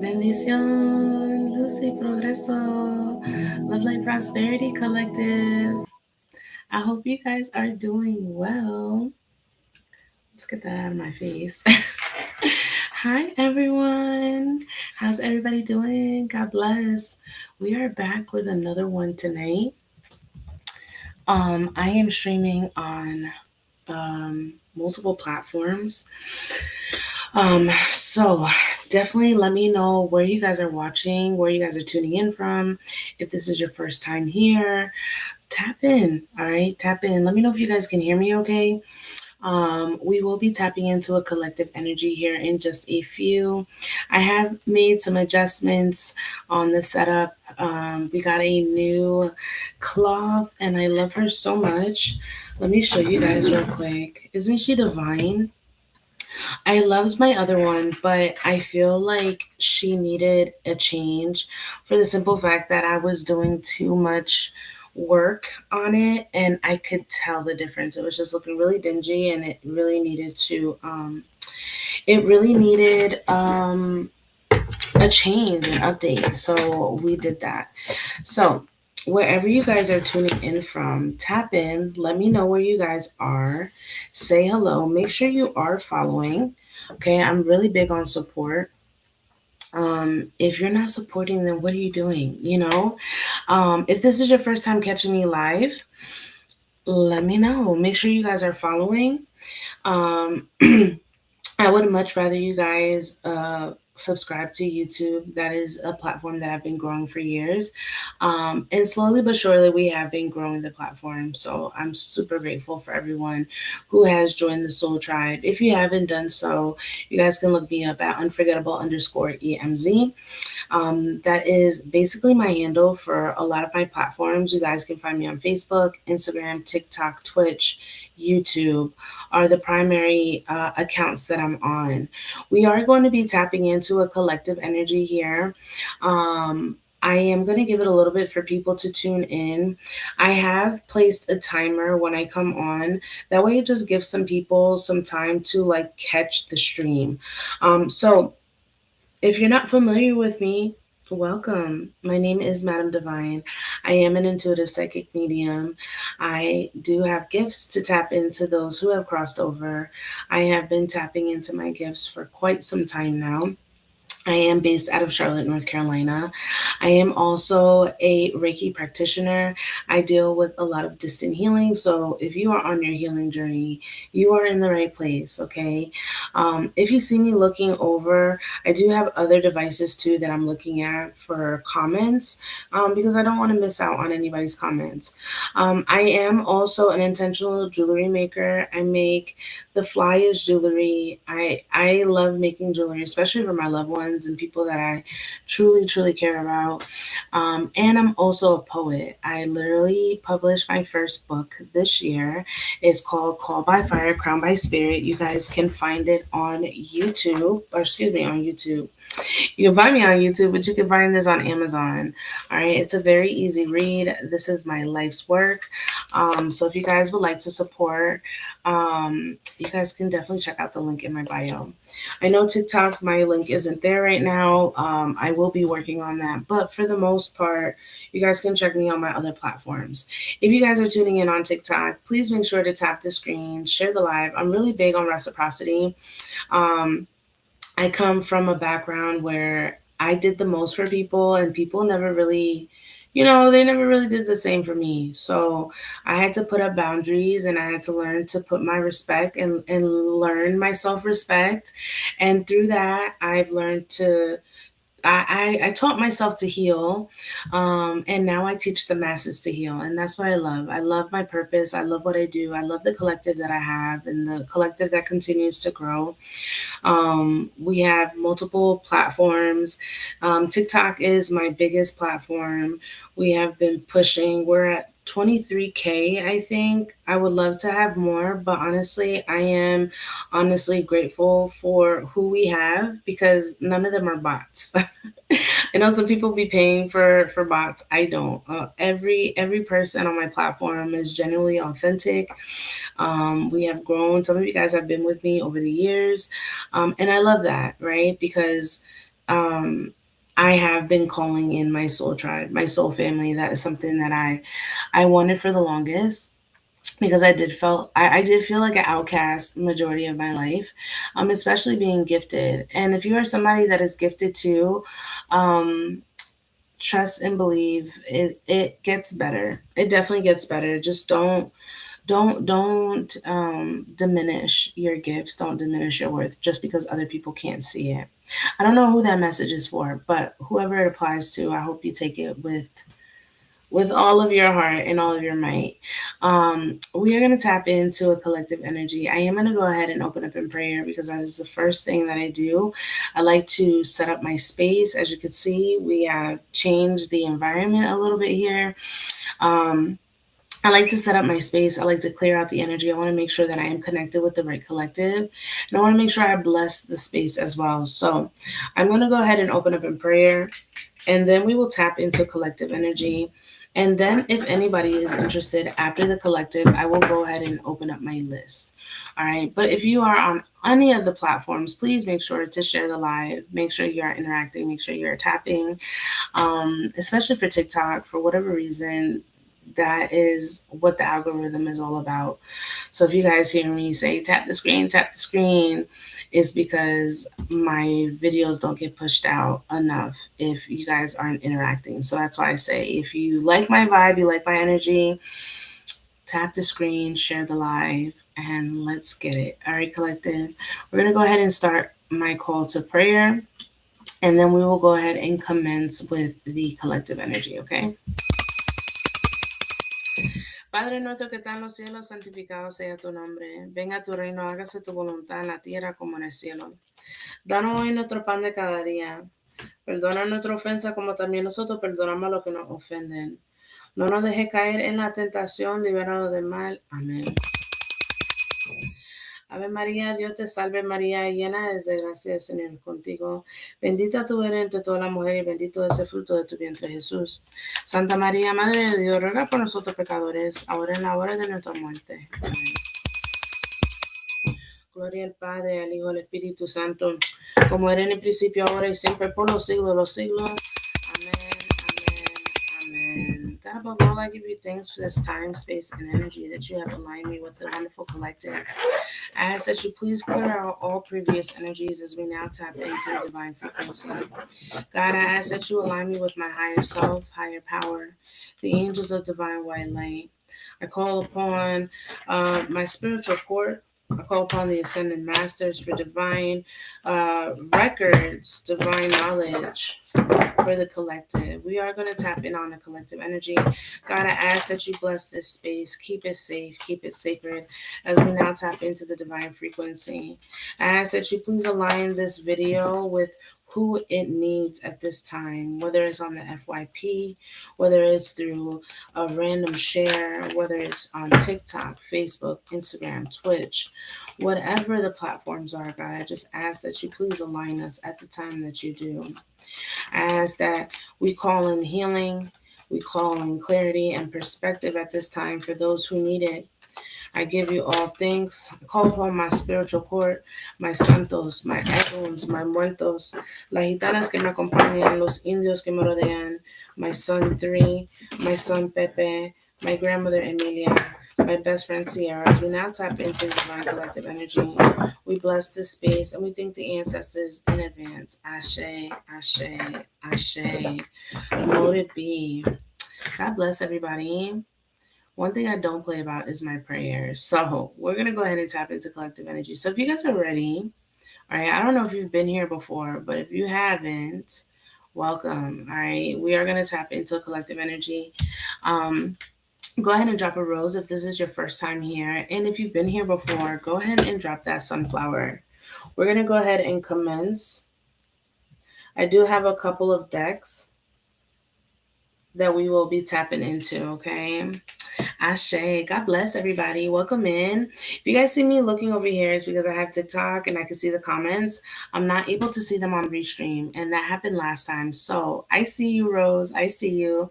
Bendición, Lucy Progreso, Love Life Prosperity Collective. I hope you guys are doing well. Let's get that out of my face. Hi, everyone. How's everybody doing? God bless. We are back with another one tonight. I am streaming on multiple platforms. So definitely let me know where you guys are watching, where you guys are tuning in from. If this is your first time here, tap in. All right, tap in. Let me know if you guys can hear me okay. We will be tapping into a collective energy here in just a few. I have made some adjustments on the setup. We got a new cloth, and I love her so much. Let me show you guys real quick. Isn't she divine? I loved my other one, but I feel like she needed a change for the simple fact that I was doing too much work on it and I could tell the difference. It was just looking really dingy and it really needed a change, an update. So we did that. So wherever you guys are tuning in from, tap in, let me know where you guys are, say hello, make sure you are following. Okay, I'm really big on support. If you're not supporting, then what are you doing? If this is your first time catching me live, let me know. Make sure you guys are following. Um, I would much rather you guys subscribe to YouTube. That is a platform that I've been growing for years. And slowly but surely, we have been growing the platform. So I'm super grateful for everyone who has joined the Soul Tribe. If you haven't done so, you guys can look me up at unforgettable_EMZ. That is basically my handle for a lot of my platforms. You guys can find me on Facebook, Instagram, TikTok, Twitch, YouTube are the primary accounts that I'm on. We are going to be tapping into a collective energy here. I am going to give it a little bit for people to tune in. I have placed a timer when I come on. That way it just gives some people some time to like catch the stream. So if you're not familiar with me, welcome. My name is Madam Divine. I am an intuitive psychic medium. I do have gifts to tap into those who have crossed over. I have been tapping into my gifts for quite some time now. I am based out of Charlotte, North Carolina. I am also a Reiki practitioner. I deal with a lot of distant healing. So if you are on your healing journey, you are in the right place, okay? If you see me looking over, I do have other devices too that I'm looking at for comments because I don't want to miss out on anybody's comments. I am also an intentional jewelry maker. I make the flyest jewelry. I love making jewelry, especially for my loved ones and people that I truly, truly care about. And I'm also a poet. I literally published my first book this year. It's called Call by Fire, Crown by Spirit. You guys can find it on YouTube, or excuse me, on YouTube. You can find me on YouTube, but you can find this on Amazon. All right, it's a very easy read. This is my life's work. So if you guys would like to support, you guys can definitely check out the link in my bio. I know TikTok, my link isn't there right now. I will be working on that, but for the most part, you guys can check me on my other platforms. If you guys are tuning in on TikTok, please make sure to tap the screen, share the live. I'm really big on reciprocity. Um, I come from a background where I did the most for people, and people never really, they never really did the same for me. So I had to put up boundaries and I had to learn to put my respect and learn my self respect. And through that, I've learned to I taught myself to heal, and now I teach the masses to heal, and that's what I love. I love my purpose. I love what I do. I love the collective that I have, and the collective that continues to grow. We have multiple platforms. TikTok is my biggest platform. We have been pushing. We're at 23K, I think. I would love to have more, but honestly, I am honestly grateful for who we have because none of them are bots. I know some people be paying for bots. I don't. Every person on my platform is genuinely authentic. We have grown. Some of you guys have been with me over the years, and I love that, right? Because um, I have been calling in my soul tribe, my soul family. That is something that I wanted for the longest because I did feel like an outcast majority of my life, especially being gifted. And if you are somebody that is gifted too, um, trust and believe it gets better. It definitely gets better. Just don't diminish your gifts. Don't diminish your worth just because other people can't see it. I don't know who that message is for, but whoever it applies to, I hope you take it with all of your heart and all of your might. We are going to tap into a collective energy. I am going to go ahead and open up in prayer because that is the first thing that I do. I like to set up my space. As you can see, we have changed the environment a little bit here. Um, I like to set up my space. I like to clear out the energy. I want to make sure that I am connected with the right collective. And I want to make sure I bless the space as well. So I'm going to go ahead and open up in prayer, and then we will tap into collective energy. And then, if anybody is interested after the collective, I will go ahead and open up my list. All right. But if you are on any of the platforms, please make sure to share the live. Make sure you are interacting. Make sure you're tapping, especially for TikTok. For whatever reason, that is what the algorithm is all about. So if you guys hear me say tap the screen, it's because my videos don't get pushed out enough if you guys aren't interacting. So that's why I say if you like my vibe, you like my energy, tap the screen, share the live, and let's get it. All right, collective. We're going to go ahead and start my call to prayer, and then we will go ahead and commence with the collective energy, okay? Padre nuestro que está en los cielos, santificado sea tu nombre. Venga tu reino, hágase tu voluntad en la tierra como en el cielo. Danos hoy nuestro pan de cada día. Perdona nuestra ofensa como también nosotros perdonamos a los que nos ofenden. No nos dejes caer en la tentación, libéranos del mal. Amén. Ave María, Dios te salve María, llena eres de gracia, el Señor es contigo. Bendita tú eres entre todas las mujeres y bendito es el fruto de tu vientre Jesús. Santa María, Madre de Dios, ruega por nosotros pecadores, ahora en la hora de nuestra muerte. Amén. Gloria al Padre, al Hijo, al Espíritu Santo, como era en el principio, ahora y siempre, por los siglos de los siglos. Amen. God above all, I give you thanks for this time, space, and energy that you have aligned me with the wonderful collective. I ask that you please clear out all previous energies as we now tap into the divine frequency. God, I ask that you align me with my higher self, higher power, the angels of divine white light. I call upon my spiritual court. I call upon the ascended masters for divine records, divine knowledge for the collective. We are going to tap in on the collective energy. God, I ask that you bless this space, keep it safe, keep it sacred as we now tap into the divine frequency. I ask that you please align this video with who it needs at this time, whether it's on the FYP, whether it's through a random share, whether it's on TikTok, Facebook, Instagram, Twitch, whatever the platforms are, God, I just ask that you please align us at the time that you do. I ask that we call in healing, we call in clarity and perspective at this time for those who need it. I give you all thanks. I call upon my spiritual court, my santos, my echoes, my muertos, las gitanas que me acompañan, los indios que me rodean, my son 3, my son Pepe, my grandmother Emilia, my best friend Sierra. As we now tap into divine collective energy, we bless this space and we thank the ancestors in advance. Ashe, Ashe, Ashe. Mote it be. God bless everybody. One thing I don't play about is my prayers. So we're going to go ahead and tap into collective energy. So if you guys are ready, all right, I don't know if you've been here before, but if you haven't, welcome. All right, we are going to tap into collective energy. Go ahead and drop a rose if this is your first time here. And if you've been here before, go ahead and drop that sunflower. We're going to go ahead and commence. I do have a couple of decks that we will be tapping into, okay? Ashe. God bless everybody. Welcome in. If you guys see me looking over here, it's because I have TikTok and I can see the comments. I'm not able to see them on Restream, and that happened last time. So I see you, Rose. I see you.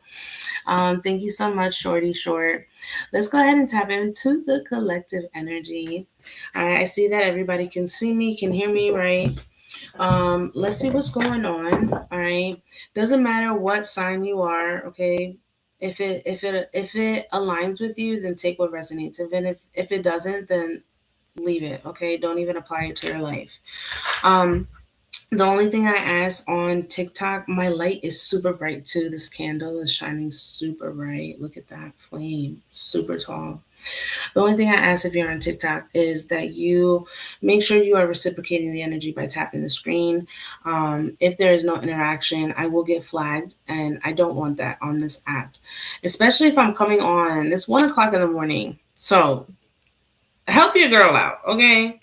Thank you so much, Shorty Short. Let's go ahead and tap into the collective energy. I see that everybody can see me, can hear me, right? Let's see what's going on. All right. Doesn't matter what sign you are, okay? If it aligns with you, then take what resonates. If it doesn't, then leave it, okay? Don't even apply it to your life. Um the only thing I ask on TikTok, my light is super bright too. This candle is shining super bright. Look at that flame, super tall. The only thing I ask if you're on TikTok is that you make sure you are reciprocating the energy by tapping the screen. If there is no interaction, I will get flagged, and I don't want that on this app, especially if I'm coming on. It's 1 o'clock in the morning, so help your girl out, okay?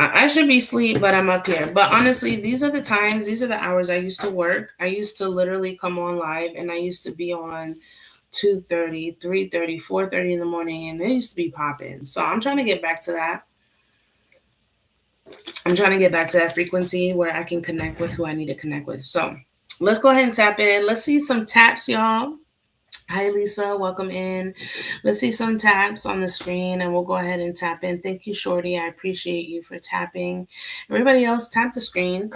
I should be asleep, but I'm up here. But honestly, these are the times, these are the hours I used to work. I used to literally come on live, and I used to be on 2:30, 3:30, 4:30 in the morning, and it used to be popping. So I'm trying to get back to that. I'm trying to get back to that frequency where I can connect with who I need to connect with. So let's go ahead and tap in. Let's see some taps, y'all. Hi, Lisa. Welcome in. Let's see some taps on the screen, and we'll go ahead and tap in. Thank you, Shorty. I appreciate you for tapping. Everybody else, tap the screen.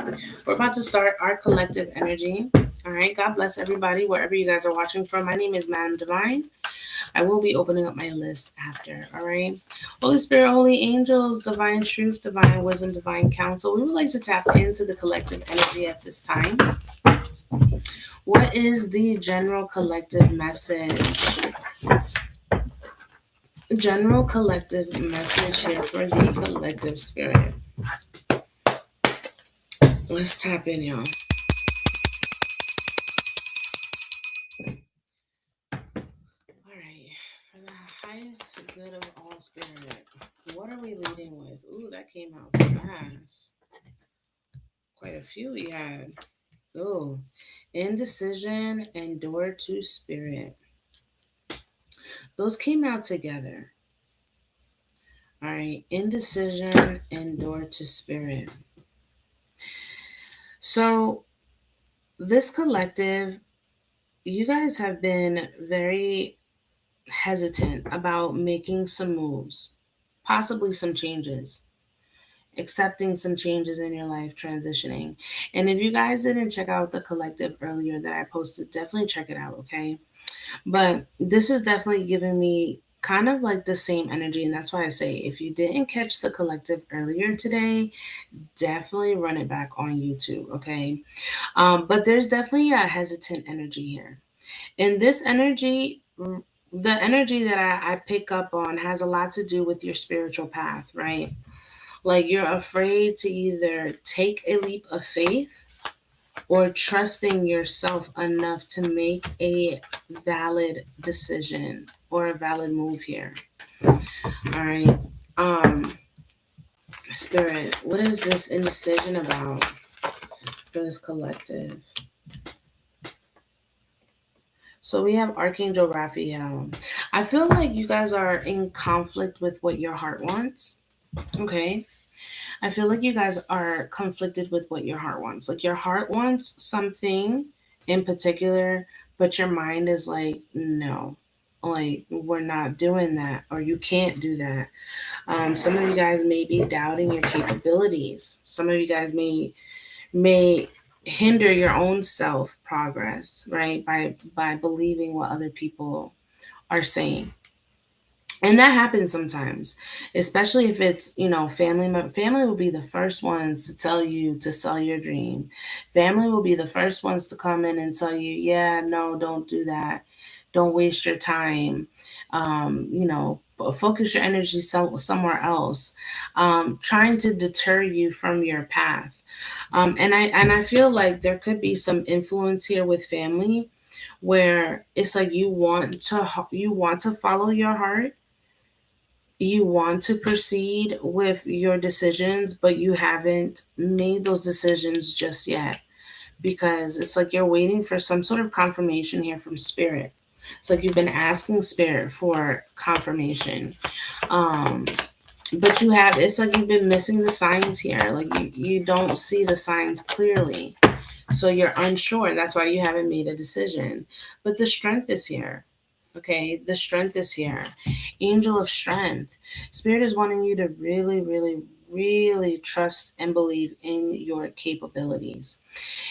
We're about to start our collective energy. All right. God bless everybody, wherever you guys are watching from. My name is Madam Divine. I will be opening up my list after. All right. Holy Spirit, holy angels, divine truth, divine wisdom, divine counsel. We would like to tap into the collective energy at this time. What is the general collective message? General collective message here for the collective spirit. Let's tap in, y'all. All right. For the highest good of all spirit, what are we leading with? Ooh, that came out fast. Quite a few we had. Ooh, indecision and door to spirit. Those came out together. All right, indecision and door to spirit. So, this collective, you guys have been very hesitant about making some moves, possibly some changes, accepting some changes in your life, transitioning. And if you guys didn't check out the collective earlier that I posted, definitely check it out, okay? But this is definitely giving me kind of like the same energy. And that's why I say if you didn't catch the collective earlier today, definitely run it back on YouTube, okay? But there's definitely a hesitant energy here. And this energy, the energy that I pick up on has a lot to do with your spiritual path, right? Like you're afraid to either take a leap of faith or trusting yourself enough to make a valid decision or a valid move here. All right. Um, Spirit, what is this indecision about for this collective? So we have Archangel Raphael. I feel like you guys are in conflict with what your heart wants. Okay. I feel like you guys are conflicted with what your heart wants. Like your heart wants something in particular, but your mind is like, no, like we're not doing that, or you can't do that. Some of you guys may be doubting your capabilities. Some of you guys may hinder your own self progress, right? By believing what other people are saying. And that happens sometimes, especially if it's, family will be the first ones to tell you to sell your dream. Family will be the first ones to come in and tell you, yeah, no, don't do that. Don't waste your time. Focus your energy somewhere else. Trying to deter you from your path. And I feel like there could be some influence here with family where it's like you want to follow your heart, you want to proceed with your decisions, but you haven't made those decisions just yet because it's like you're waiting for some sort of confirmation here from spirit. It's like you've been asking spirit for confirmation. Um, but it's like you've been missing the signs here. Like you don't see the signs clearly. So you're unsure. That's why you haven't made a decision. But the strength is here. Okay, the strength is here. Angel of strength. Spirit is wanting you to really, really, really trust and believe in your capabilities.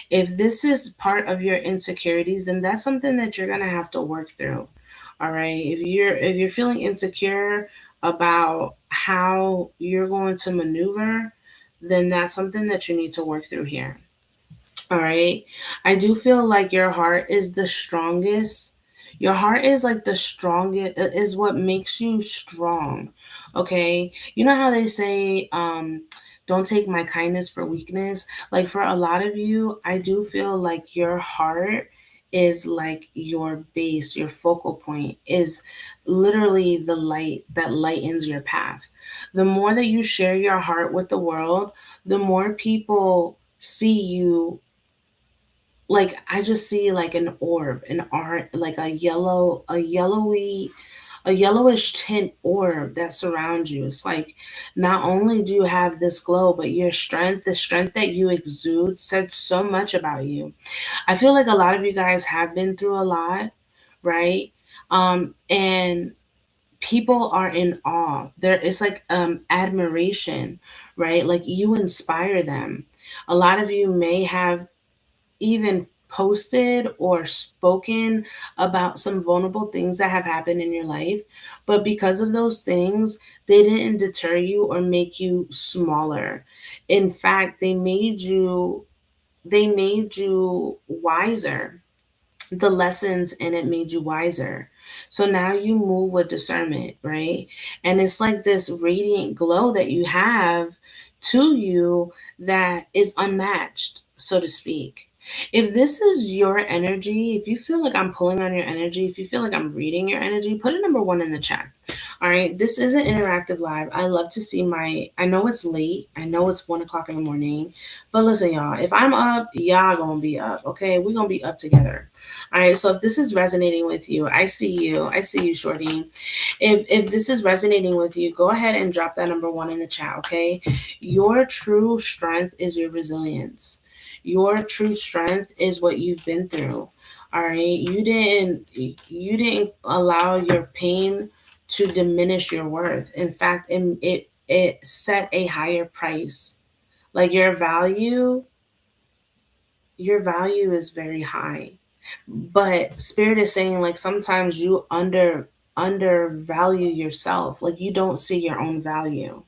If this is part of your insecurities, then that's something that you're going to have to work through. All right? If you're feeling insecure about how you're going to maneuver, then that's something that you need to work through here. All right. I do feel like your heart is the strongest. Your heart is like the strongest, is what makes you strong. Okay. You know how they say, don't take my kindness for weakness? Like for a lot of you, I do feel like your heart is like your base, your focal point is literally the light that lightens your path. The more that you share your heart with the world, the more people see you. Like I just see like an orb, an art, like a yellowish tint orb that surrounds you. It's like not only do you have this glow, but your strength, the strength that you exude, said so much about you. I feel like a lot of you guys have been through a lot, right? And people are in awe. There is like admiration, right? Like you inspire them. A lot of you may have even posted or spoken about some vulnerable things that have happened in your life, but because of those things, they didn't deter you or make you smaller. In fact, they made you wiser. The lessons in it made you wiser. So now you move with discernment, right? And it's like this radiant glow that you have to you that is unmatched, so to speak. If this is your energy, if you feel like I'm pulling on your energy, if you feel like I'm reading your energy, put a number one in the chat. All right, this is an interactive live. I love to see I know it's late. I know it's 1 o'clock in the morning. But listen, y'all, if I'm up, y'all gonna be up, okay? We're gonna be up together. All right, so if this is resonating with you, I see you. I see you, Shorty. If this is resonating with you, go ahead and drop that number one in the chat, okay? Your true strength is your resilience. Your true strength is what you've been through. All right. You didn't allow your pain to diminish your worth. In fact, it set a higher price. Like your value is very high. But spirit is saying like sometimes you undervalue yourself. Like you don't see your own value.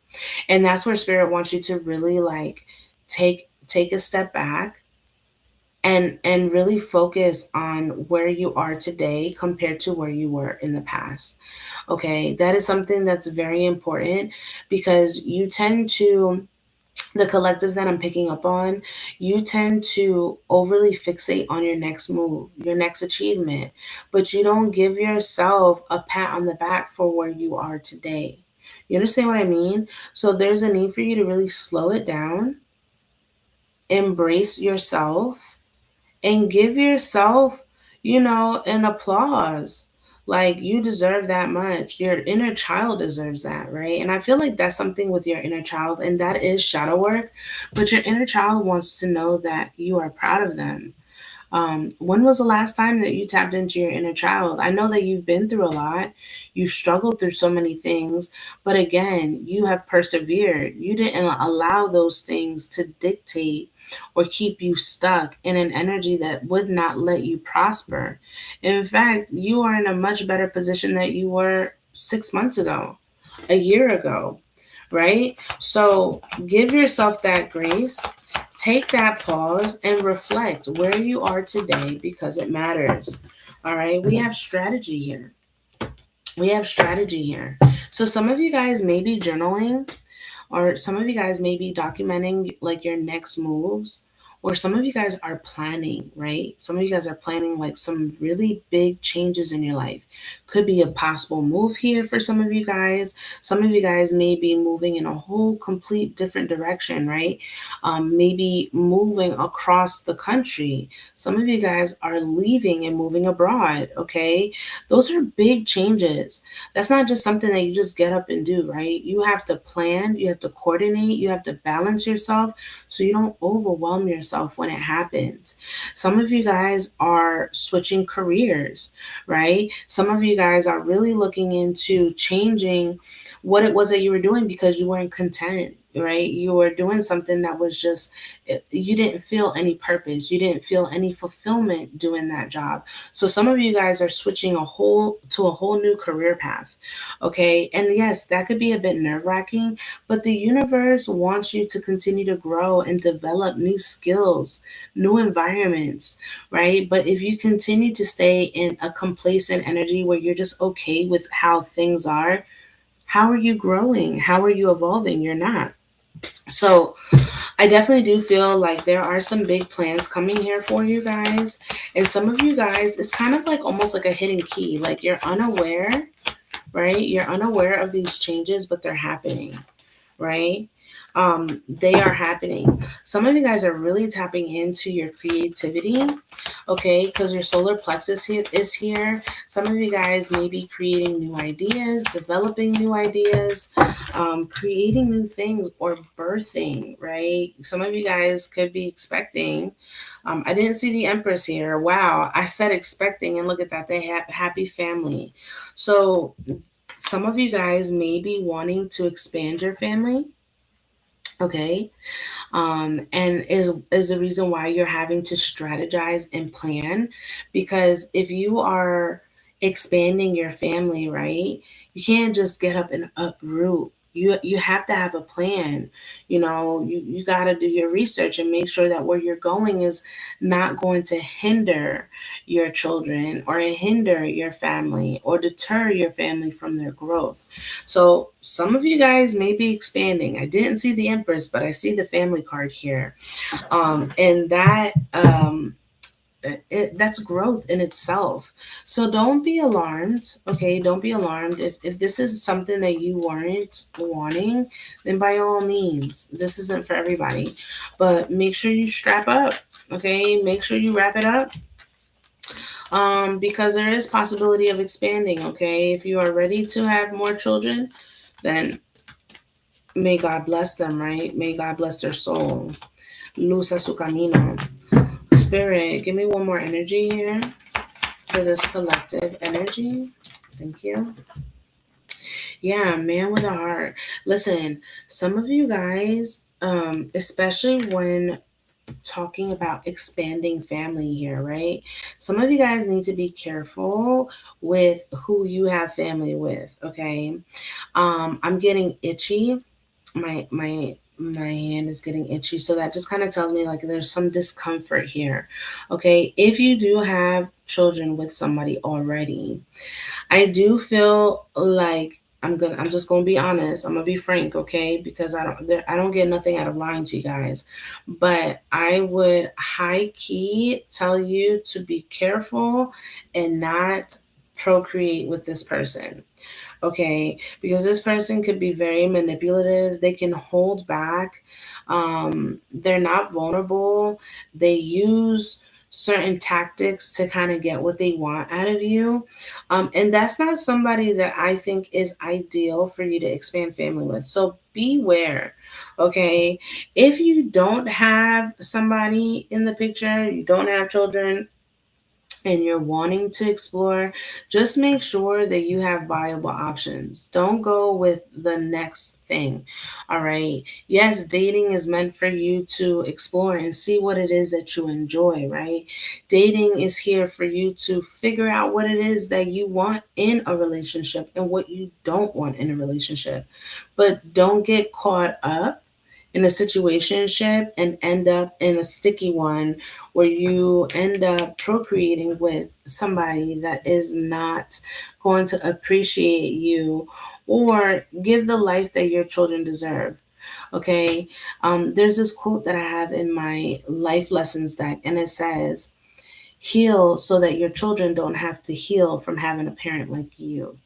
And that's where spirit wants you to really like take a step back and really focus on where you are today compared to where you were in the past. Okay, that is something that's very important because you tend to, the collective that I'm picking up on, you tend to overly fixate on your next move, your next achievement, but you don't give yourself a pat on the back for where you are today. You understand what I mean? So there's a need for you to really slow it down, embrace yourself, and give yourself, an applause. Like you deserve that much. Your inner child deserves that, right? And I feel like that's something with your inner child, and that is shadow work. But your inner child wants to know that you are proud of them. When was the last time that you tapped into your inner child? I know that you've been through a lot, you've struggled through so many things, but again, you have persevered. You didn't allow those things to dictate or keep you stuck in an energy that would not let you prosper. In fact, you are in a much better position that you were 6 months ago, a year ago, right? So give yourself that grace. Take that pause and reflect where you are today because it matters. All right. We have strategy here. We have strategy here. So some of you guys may be journaling, or some of you guys may be documenting like your next moves, or some of you guys are planning, right? Some of you guys are planning like some really big changes in your life. Could be a possible move here for some of you guys. Some of you guys may be moving in a whole complete different direction, right? Maybe moving across the country. Some of you guys are leaving and moving abroad, okay? Those are big changes. That's not just something that you just get up and do, right? You have to plan, you have to coordinate, you have to balance yourself so you don't overwhelm yourself when it happens. Some of you guys are switching careers, right? Some of you guys are really looking into changing what it was that you were doing because you weren't content. right? You were doing something that was just, you didn't feel any purpose, you didn't feel any fulfillment doing that job. So some of you guys are switching a whole new career path. Okay, and yes, that could be a bit nerve-wracking, but the universe wants you to continue to grow and develop new skills, new environments, right? But if you continue to stay in a complacent energy where you're just okay with how things are, how are you growing? How are you evolving? You're not. So, I definitely do feel like there are some big plans coming here for you guys. And some of you guys, it's kind of like almost like a hidden key. Like you're unaware, right? You're unaware of these changes, but they're happening, right? They are happening. Some of you guys are really tapping into your creativity, okay? Because your solar plexus is here. Some of you guys may be creating new ideas, developing new ideas, creating new things, or birthing, right? Some of you guys could be expecting. I didn't see the Empress here. Wow, I said expecting, and look at that. They have happy family. So some of you guys may be wanting to expand your family, okay, and is the reason why you're having to strategize and plan, because if you are expanding your family, right, you can't just get up and uproot. You have to have a plan. You got to do your research and make sure that where you're going is not going to hinder your children or hinder your family or deter your family from their growth. So some of you guys may be expanding. I didn't see the Empress, but I see the family card here. And that's growth in itself. So don't be alarmed, okay? Don't be alarmed. If this is something that you weren't wanting, then by all means, this isn't for everybody. But make sure you strap up, okay? Make sure you wrap it up, because there is possibility of expanding, okay? If you are ready to have more children, then may God bless them, right? May God bless their soul. Luz a su camino. Spirit, give me one more energy here for this collective energy. Thank you. Yeah, man with a heart. Listen, some of you guys, especially when talking about expanding family here, right? Some of you guys need to be careful with who you have family with, okay? I'm getting itchy. My hand is getting itchy, so that just kind of tells me like there's some discomfort here. Okay, if you do have children with somebody already, I do feel like I'm just gonna be honest. I'm gonna be frank, okay? Because I don't get nothing out of lying to you guys. But I would high key tell you to be careful and not procreate with this person, okay? Because this person could be very manipulative. They can hold back. They're not vulnerable. They use certain tactics to kind of get what they want out of you. And that's not somebody that I think is ideal for you to expand family with. So beware, okay? If you don't have somebody in the picture, you don't have children, and you're wanting to explore, just make sure that you have viable options. Don't go with the next thing. All right. Yes, dating is meant for you to explore and see what it is that you enjoy, right? Dating is here for you to figure out what it is that you want in a relationship and what you don't want in a relationship. But don't get caught up in a situationship and end up in a sticky one where you end up procreating with somebody that is not going to appreciate you or give the life that your children deserve. Okay, there's this quote that I have in my life lessons deck, and it says, heal so that your children don't have to heal from having a parent like you.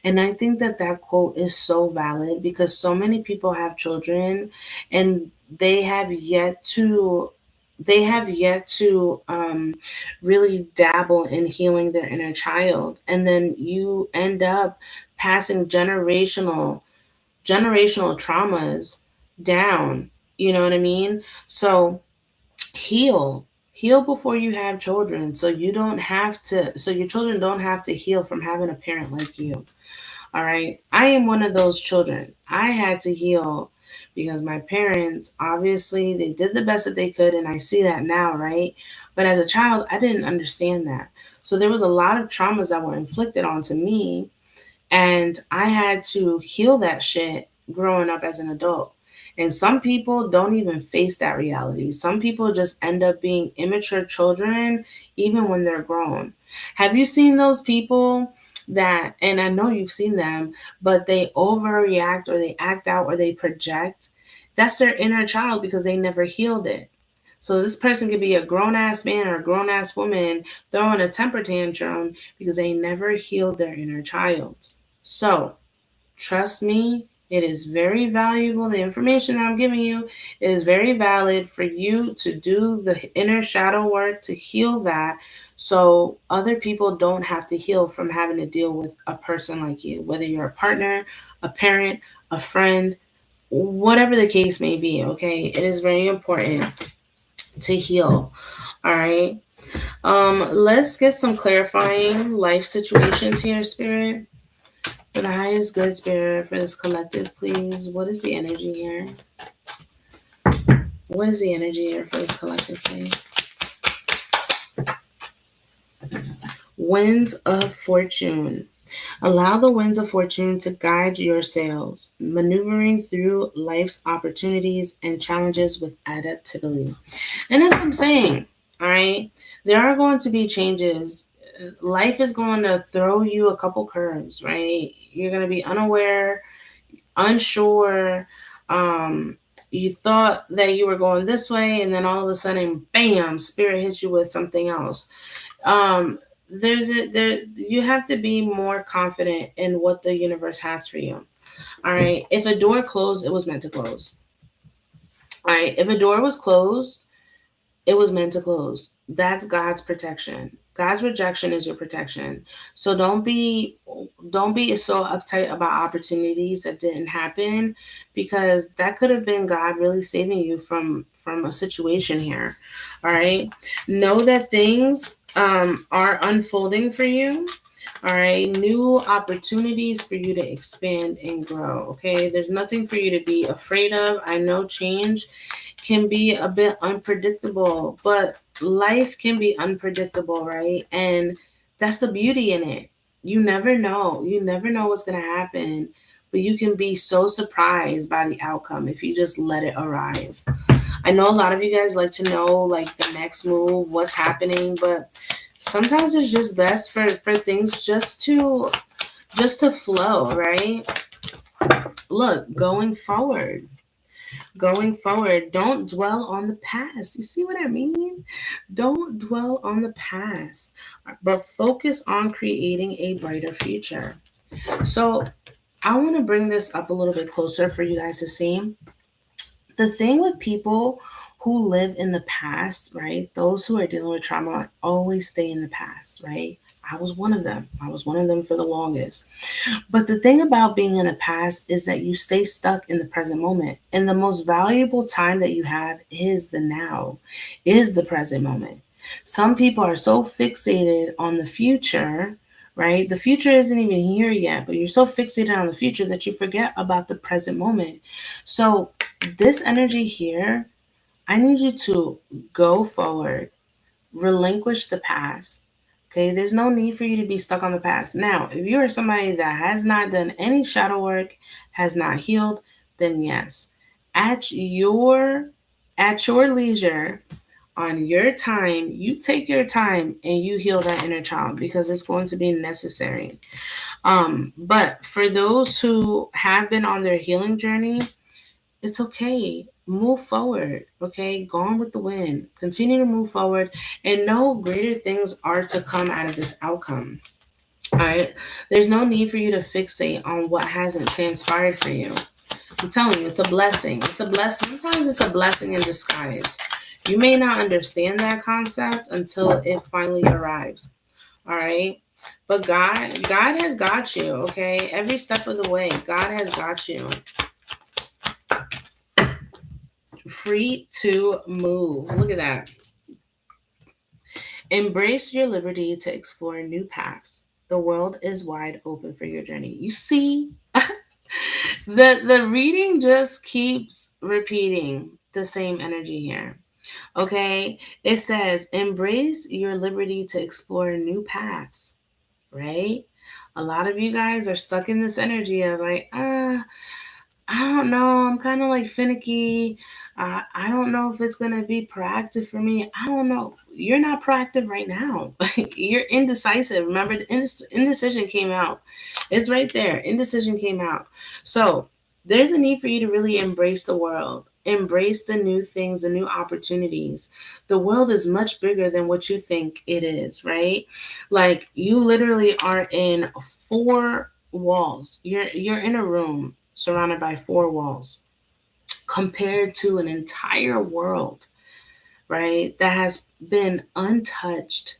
And I think that that quote is so valid because so many people have children and they have yet to really dabble in healing their inner child, and then you end up passing generational traumas down. You know what I mean? So heal before you have children, so your children don't have to heal from having a parent like you. All right. I am one of those children. I had to heal. because my parents, obviously, they did the best that they could, and I see that now, right? But as a child, I didn't understand that. So there was a lot of traumas that were inflicted onto me, and I had to heal that shit growing up as an adult. And some people don't even face that reality. Some people just end up being immature children even when they're grown. Have you seen those people that, and I know you've seen them, but they overreact or they act out or they project? That's their inner child because they never healed it. So this person could be a grown ass man or a grown ass woman throwing a temper tantrum because they never healed their inner child. So trust me, it is very valuable. The information that I'm giving you is very valid for you to do the inner shadow work to heal that, so other people don't have to heal from having to deal with a person like you, whether you're a partner, a parent, a friend, whatever the case may be. Okay, it is very important to heal. All right. Let's get some clarifying life situations here, spirit. For the highest good spirit for this collective, please. What is the energy here? What is the energy here for this collective, please? Winds of fortune. Allow the winds of fortune to guide your sails, maneuvering through life's opportunities and challenges with adaptability. And that's what I'm saying. All right. There are going to be changes. Life is going to throw you a couple curves, right? You're going to be unaware, unsure. Um, you thought that you were going this way, and then all of a sudden, bam, spirit hits you with something else. Um, there you have to be more confident in what the universe has for you. All right. If a door closed, it was meant to close. All right. If a door was closed, it was meant to close. That's God's protection. God's rejection is your protection. So don't be so uptight about opportunities that didn't happen, because that could have been God really saving you from a situation here. All right. Know that things are unfolding for you. All right, new opportunities for you to expand and grow. Okay, there's nothing for you to be afraid of. I know change can be a bit unpredictable, but life can be unpredictable, right? And that's the beauty in it. You never know. You never know what's going to happen, but you can be so surprised by the outcome if you just let it arrive. I know a lot of you guys like to know like the next move, what's happening, but sometimes it's just best for things just to flow, right? Look, going forward, don't dwell on the past. You see what I mean? Don't dwell on the past, but focus on creating a brighter future. So I want to bring this up a little bit closer for you guys to see. The thing with people who live in the past, right? Those who are dealing with trauma always stay in the past, right? I was one of them. I was one of them for the longest. But the thing about being in the past is that you stay stuck in the present moment. And the most valuable time that you have is the now, is the present moment. Some people are so fixated on the future, right? The future isn't even here yet, but you're so fixated on the future that you forget about the present moment. So, this energy here, I need you to go forward, relinquish the past. Okay, there's no need for you to be stuck on the past. Now, if you are somebody that has not done any shadow work, has not healed, then yes, at your at your leisure, on your time, you take your time and you heal that inner child, because it's going to be necessary. But for those who have been on their healing journey, it's okay. Move forward. Okay. Go on with the wind. Continue to move forward and know greater things are to come out of this outcome. All right. There's no need for you to fixate on what hasn't transpired for you. I'm telling you, it's a blessing. It's a blessing. Sometimes it's a blessing in disguise. You may not understand that concept until it finally arrives. All right. But God has got you. Okay. Every step of the way, God has got you. Free to move. Look at that. Embrace your liberty to explore new paths. The world is wide open for your journey. You see, The reading just keeps repeating the same energy here. Okay? It says embrace your liberty to explore new paths, right? A lot of you guys are stuck in this energy of like, I don't know. I'm kind of like finicky. I don't know if it's going to be proactive for me. I don't know. You're not proactive right now. You're indecisive. Remember, the indecision came out. It's right there. Indecision came out. So there's a need for you to really embrace the world. Embrace the new things, the new opportunities. The world is much bigger than what you think it is, right? Like you literally are in four walls. You're in a room surrounded by four walls compared to an entire world, right? That has been untouched.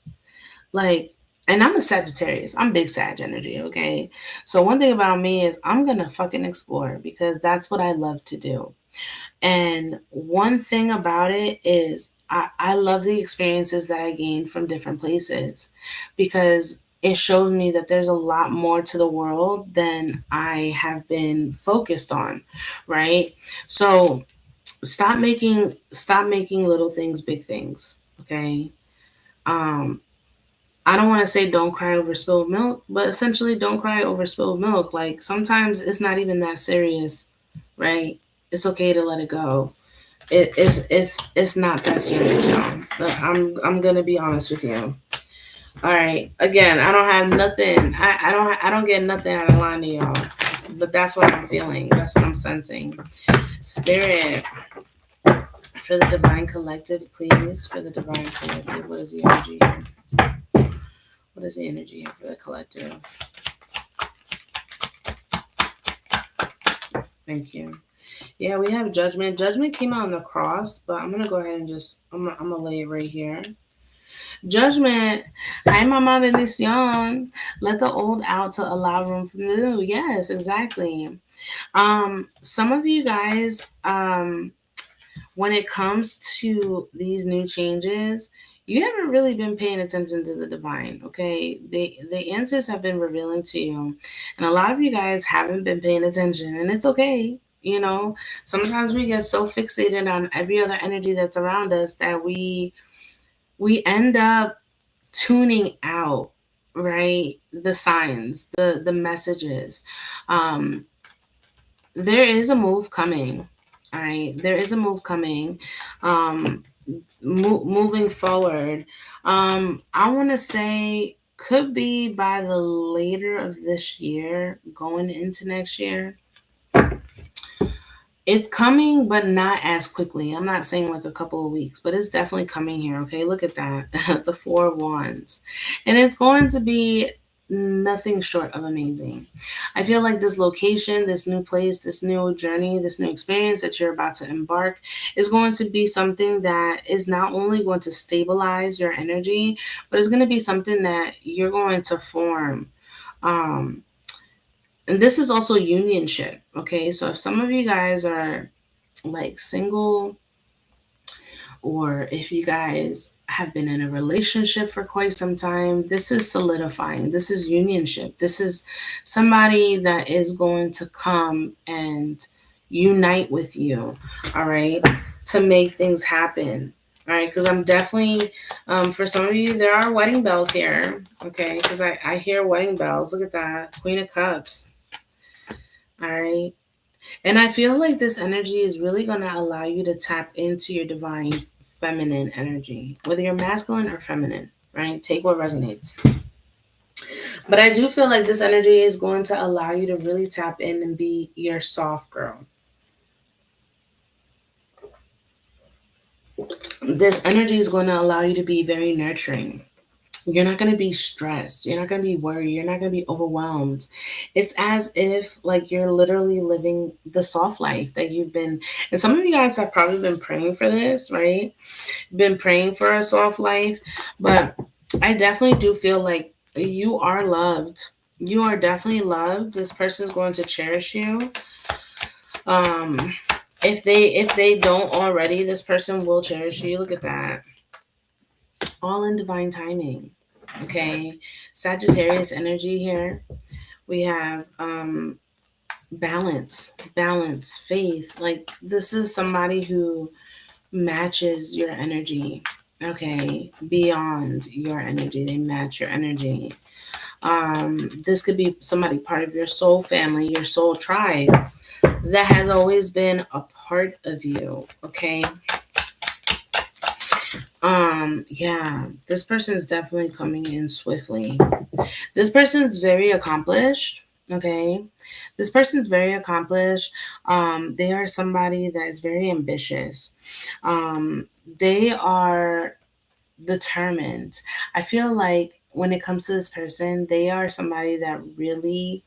Like, and I'm a Sagittarius. I'm big Sag energy, okay? So one thing about me is I'm gonna fucking explore because that's what I love to do. And one thing about it is I love the experiences that I gain from different places because it shows me that there's a lot more to the world than I have been focused on, right? So stop making little things big things, okay? Um I don't want to say don't cry over spilled milk, but essentially don't cry over spilled milk. Like sometimes it's not even that serious, right? It's okay to let it go. It's not that serious, y'all. But I'm gonna be honest with you. All right. Again, I don't have nothing. I don't get nothing out of line to y'all. But that's what I'm feeling. That's what I'm sensing. Spirit for the divine collective, please. For the divine collective, what is the energy here? What is the energy here for the collective? Thank you. Yeah, we have judgment. Judgment came out on the cross, but I'm gonna go ahead and just I'm gonna lay it right here. Judgment. Hi, Mama Bendición. Let the old out to allow room for the new. Yes, exactly. Some of you guys, when it comes to these new changes, you haven't really been paying attention to the divine, okay? The answers have been revealing to you. And a lot of you guys haven't been paying attention, and it's okay. You know, sometimes we get so fixated on every other energy that's around us that we end up tuning out, right? The signs, the messages. Um, there is a move coming. All right, there is a move coming. Um, moving forward, I want to say could be by the later of this year, going into next year. It's coming, but not as quickly. I'm not saying like a couple of weeks, but it's definitely coming here. Okay, look at that. The Four of Wands. And it's going to be nothing short of amazing. I feel like this location, this new place, this new journey, this new experience that you're about to embark is going to be something that is not only going to stabilize your energy, but it's going to be something that you're going to form. Um, and this is also unionship. Okay, so if some of you guys are like single, or if you guys have been in a relationship for quite some time, this is solidifying. This is unionship. This is somebody that is going to come and unite with you, all right, to make things happen. All right, because I'm definitely, for some of you, there are wedding bells here, okay, because I hear wedding bells. Look at that. Queen of Cups. All right. And I feel like this energy is really going to allow you to tap into your divine feminine energy, whether you're masculine or feminine, right? Take what resonates. But I do feel like this energy is going to allow you to really tap in and be your soft girl. This energy is going to allow you to be very nurturing. You're not going to be stressed. You're not going to be worried. You're not going to be overwhelmed. It's as if like you're literally living the soft life that you've been. And some of you guys have probably been praying for this, right? Been praying for a soft life. But I definitely do feel like you are loved. You are definitely loved. This person's going to cherish you. Um, if they don't already, this person will cherish you. Look at that. All in divine timing. Okay. Sagittarius energy here. We have balance, faith. Like this is somebody who matches your energy. Okay, beyond your energy, they match your energy. This could be somebody part of your soul family, your soul tribe that has always been a part of you. Okay. Yeah, this person is definitely coming in swiftly. This person's very accomplished. Okay. This person's very accomplished. They are somebody that is very ambitious. They are determined. I feel like when it comes to this person, they are somebody that really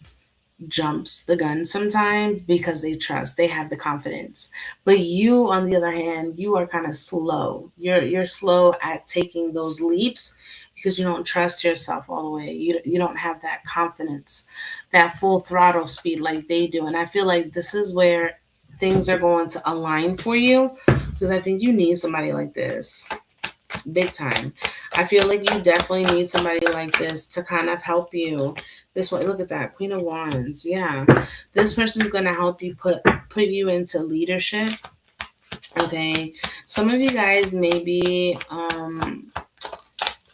jumps the gun sometimes because they trust, they have the confidence. But you, on the other hand, you are kind of slow. You're slow at taking those leaps because you don't trust yourself all the way. You don't have that confidence, that full throttle speed like they do. And I feel like this is where things are going to align for you because I think you need somebody like this big time. I feel like you definitely need somebody like this to kind of help you. This way, look at that Queen of Wands. Yeah, this person's gonna help you put you into leadership. Okay, some of you guys may be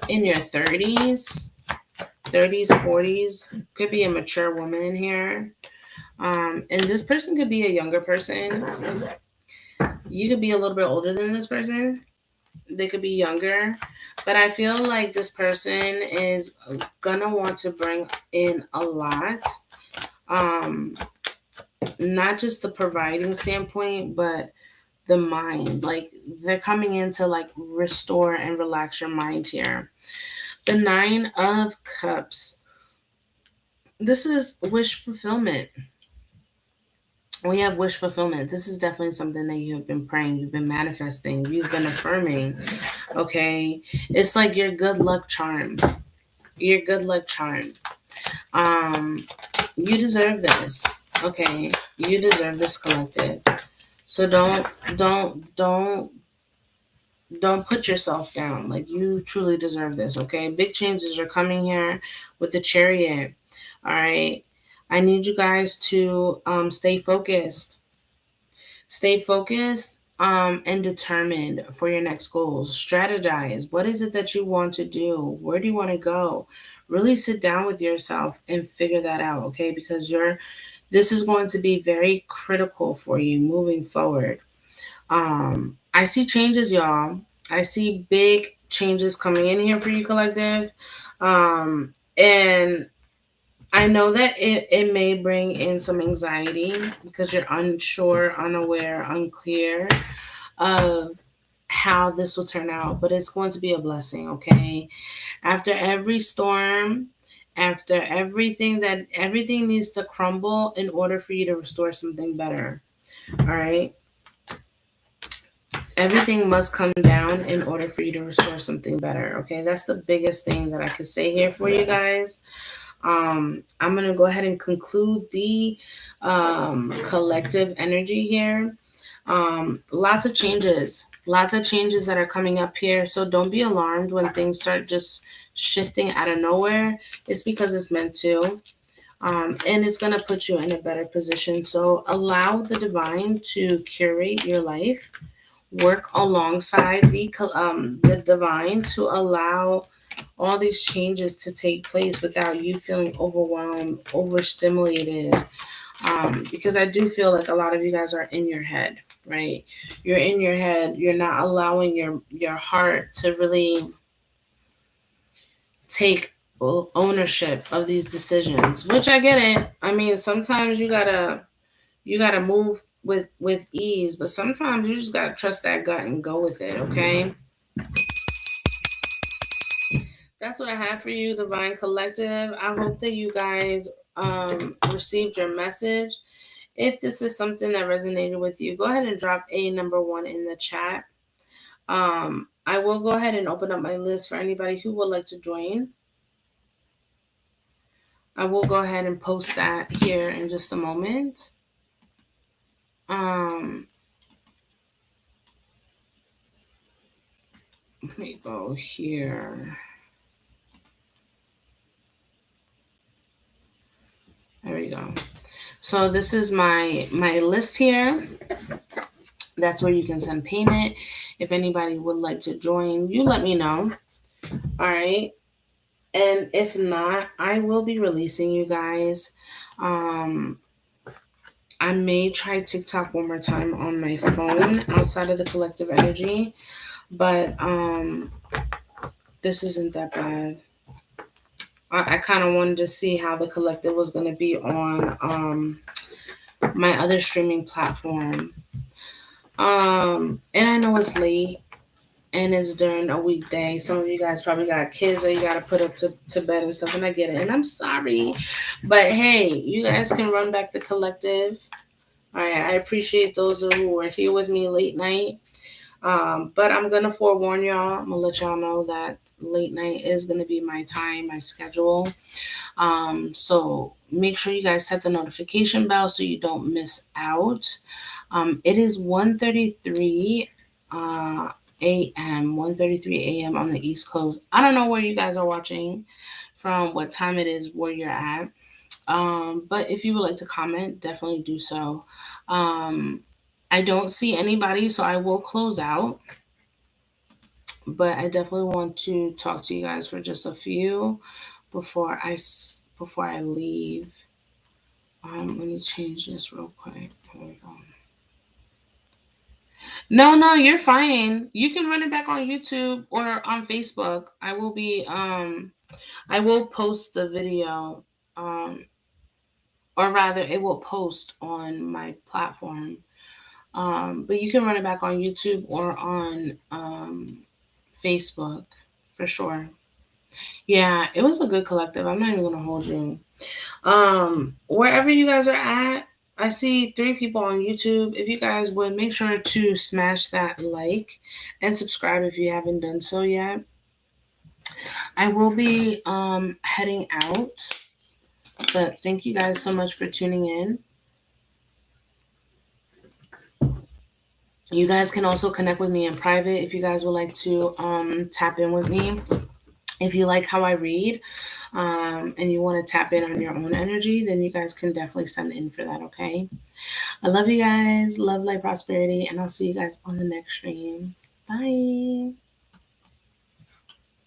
in your 30s, 40s. Could be a mature woman in here. And this person could be a younger person. You could be a little bit older than this person. They could be younger, but I feel like this person is gonna want to bring in a lot, um not just the providing standpoint, but the mind. Like they're coming in to like restore and relax your mind here. The 9 of Cups, this is wish fulfillment. We have wish fulfillment. This is definitely something that you have been praying, you've been manifesting, you've been affirming. Okay, it's like your good luck charm. Your good luck charm. Um, you deserve this. Okay, you deserve this, collective. So don't put yourself down. Like you truly deserve this. Okay, big changes are coming here with the Chariot. All right, I need you guys to stay focused. Stay focused and determined for your next goals. Strategize. What is it that you want to do? Where do you want to go? Really sit down with yourself and figure that out, okay? Because this is going to be very critical for you moving forward. I see changes, y'all. I see big changes coming in here for you, collective. And I know that it may bring in some anxiety because you're unsure, unaware, unclear of how this will turn out, but it's going to be a blessing, okay? After every storm, after everything needs to crumble in order for you to restore something better. All right? Everything must come down in order for you to restore something better, okay? That's the biggest thing that I could say here for you guys. I'm going to go ahead and conclude the collective energy here. Lots of changes that are coming up here. So don't be alarmed when things start just shifting out of nowhere. It's because it's meant to. And it's going to put you in a better position. So allow the divine to curate your life. Work alongside the divine to allow all these changes to take place without you feeling overwhelmed, overstimulated. Because I do feel like a lot of you guys are in your head, right? You're in your head. You're not allowing your heart to really take ownership of these decisions, which I get it. I mean, sometimes you gotta move with ease, but sometimes you just gotta trust that gut and go with it. Okay. That's what I have for you, Divine Collective. I hope that you guys received your message. If this is something that resonated with you, go ahead and drop a number 1 in the chat. I will go ahead and open up my list for anybody who would like to join. I will go ahead and post that here in just a moment. Let me go here. There we go. So this is my list here. That's where you can send payment. If anybody would like to join, you let me know. All right. And if not, I will be releasing you guys. Um, I may try TikTok one more time on my phone outside of the collective energy, but this isn't that bad. I kind of wanted to see how the collective was going to be on my other streaming platform. And I know it's late and it's during a weekday. Some of you guys probably got kids that you got to put up to bed and stuff, and I get it. And I'm sorry, but hey, you guys can run back the collective. All right, I appreciate those who were here with me late night. But I'm gonna forewarn y'all. I'm gonna let y'all know that late night is gonna be my time, my schedule. So make sure you guys set the notification bell so you don't miss out. It is 1:33 a.m. 1:33 a.m. on the East Coast. I don't know where you guys are watching from, what time it is where you're at. But if you would like to comment, definitely do so. I don't see anybody, so I will close out. But I definitely want to talk to you guys for just a few before I leave. Let me change this real quick. Here we go. No, no, you're fine. You can run it back on YouTube or on Facebook. I will post the video. Or rather it will post on my platform. But you can run it back on YouTube or on Facebook for sure. Yeah, it was a good collective. I'm not even gonna hold you. Wherever you guys are at, I see 3 people on YouTube. If you guys would make sure to smash that like and subscribe if you haven't done so yet. I will be heading out, but thank you guys so much for tuning in. You guys can also connect with me in private if you guys would like to tap in with me. If you like how I read and you want to tap in on your own energy, then you guys can definitely send in for that, okay? I love you guys. Love, light, prosperity. And I'll see you guys on the next stream. Bye.